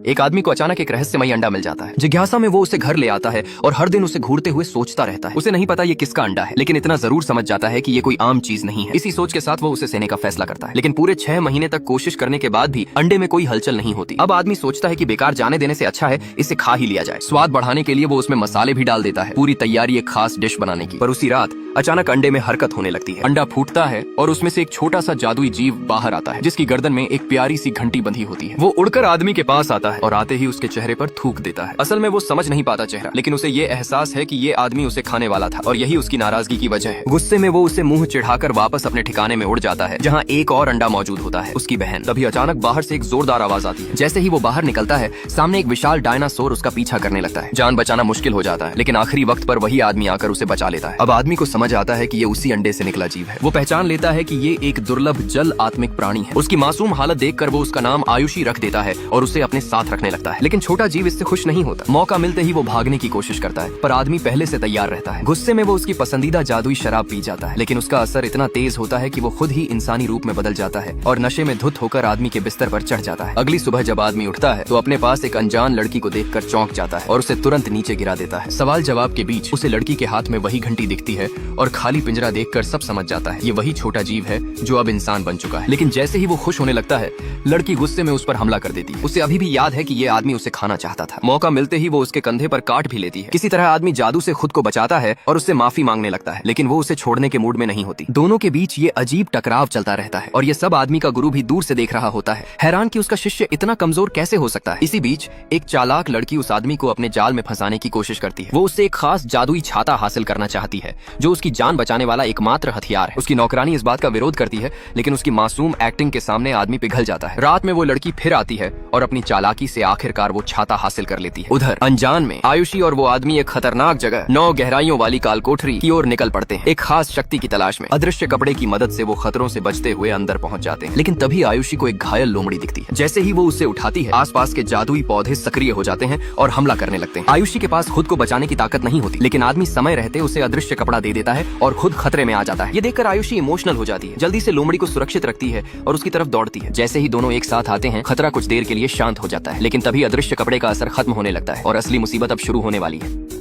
एक आदमी को अचानक एक रहस्यमयी अंडा मिल जाता है। जिज्ञासा में वो उसे घर ले आता है और हर दिन उसे घूरते हुए सोचता रहता है। उसे नहीं पता ये किसका अंडा है, लेकिन इतना जरूर समझ जाता है कि ये कोई आम चीज नहीं है। इसी सोच के साथ वो उसे सेने का फैसला करता है, लेकिन पूरे 6 महीने तक कोशिश करने के बाद भी अंडे में कोई हलचल नहीं होती। अब आदमी सोचता है कि बेकार जाने देने से अच्छा है इसे खा ही लिया जाए। स्वाद बढ़ाने के लिए वो उसमें मसाले भी डाल देता है, पूरी तैयारी एक खास डिश बनाने की। पर उसी रात अचानक अंडे में हरकत होने लगती है। अंडा फूटता है और उसमें से एक छोटा सा जादुई जीव बाहर आता है, जिसकी गर्दन में एक प्यारी सी घंटी बंधी होती है। वो उड़कर आदमी के पास आता है और आते ही उसके चेहरे पर थूक देता है। असल में वो समझ नहीं पाता चेहरा, लेकिन उसे ये एहसास है कि ये आदमी उसे खाने वाला था और यही उसकी नाराजगी की वजह है। गुस्से में वो उसे मुंह चिढ़ाकर वापस अपने ठिकाने में उड़ जाता है, जहाँ एक और अंडा मौजूद होता है, उसकी बहन। तभी अचानक बाहर से एक जोरदार आवाज आती है। जैसे ही वो बाहर निकलता है, सामने एक विशाल डायनासोर उसका पीछा करने लगता है। जान बचाना मुश्किल हो जाता है, लेकिन आखिरी वक्त पर वही आदमी आकर उसे बचा लेता है। अब आदमी को समझ आता है कि ये उसी अंडे से निकला जीव है। वो पहचान लेता है कि ये एक दुर्लभ जल आत्मिक प्राणी है। उसकी मासूम हालत देखकर वो उसका नाम आयुषी रख देता है और उसे अपने साथ रखने लगता है। लेकिन छोटा जीव इससे खुश नहीं होता। मौका मिलते ही वो भागने की कोशिश करता है, पर आदमी पहले से तैयार रहता है। गुस्से में वो उसकी पसंदीदा जादुई शराब पी जाता है, लेकिन उसका असर इतना तेज होता है कि वो खुद ही इंसानी रूप में बदल जाता है और नशे में धुत होकर आदमी के बिस्तर पर चढ़ जाता है। अगली सुबह जब आदमी उठता है तो अपने पास एक अनजान लड़की को देखकर चौंक जाता है और उसे तुरंत नीचे गिरा देता है। सवाल जवाब के बीच उसे लड़की के हाथ में वही घंटी दिखती है और खाली पिंजरा देखकर सब समझ जाता है ये वही छोटा जीव है जो अब इंसान बन चुका है। लेकिन जैसे ही वो खुश होने लगता है, लड़की गुस्से में उस पर हमला कर देती है। उसे अभी भी याद है कि ये आदमी उसे खाना चाहता था। मौका मिलते ही वो उसके कंधे पर काट भी लेती है। किसी तरह आदमी जादू से खुद को बचाता है और उससे माफी मांगने लगता है, लेकिन वो उसे छोड़ने के मूड में नहीं होती। दोनों के बीच ये अजीब टकराव चलता रहता है और ये सब आदमी का गुरु भी दूर से देख रहा होता है, हैरान कि उसका शिष्य इतना कमजोर कैसे हो सकता है। इसी बीच एक चालाक लड़की उस आदमी को अपने जाल में फंसाने की कोशिश करती है। वो उससे एक खास जादुई छाता हासिल करना चाहती है, जो उसकी जान बचाने वाला एकमात्र हथियार है। उसकी नौकरानी इस बात का विरोध करती है, लेकिन उसकी मासूम एक्टिंग के सामने आदमी पिघल जाता है। रात में वो लड़की फिर आती है और अपनी चालाकी से आखिरकार वो छाता हासिल कर लेती है। उधर अनजान में आयुषी और वो आदमी एक खतरनाक जगह 9 गहराइयों वाली काल कोठरी की ओर निकल पड़ते हैं, एक खास शक्ति की तलाश में। अदृश्य कपड़े की मदद से वो खतरों से बचते हुए अंदर पहुंच जाते हैं, लेकिन तभी आयुषी को एक घायल लोमड़ी दिखती है। जैसे ही वो उसे उठाती है, आसपास के जादुई पौधे सक्रिय हो जाते हैं और हमला करने लगते हैं। आयुषी के पास खुद को बचाने की ताकत नहीं होती, लेकिन आदमी समय रहते उसे अदृश्य कपड़ा दे देता है और खुद खतरे में आ जाता है। ये देखकर आयुषी इमोशनल हो जाती है, जल्दी से लोमड़ी को सुरक्षित रखती है और उसकी तरफ दौड़ती है। जैसे ही दोनों एक साथ आते हैं, खतरा कुछ देर के लिए शांत हो जाता है, लेकिन तभी अदृश्य कपड़े का असर खत्म होने लगता है और असली मुसीबत अब शुरू होने वाली है।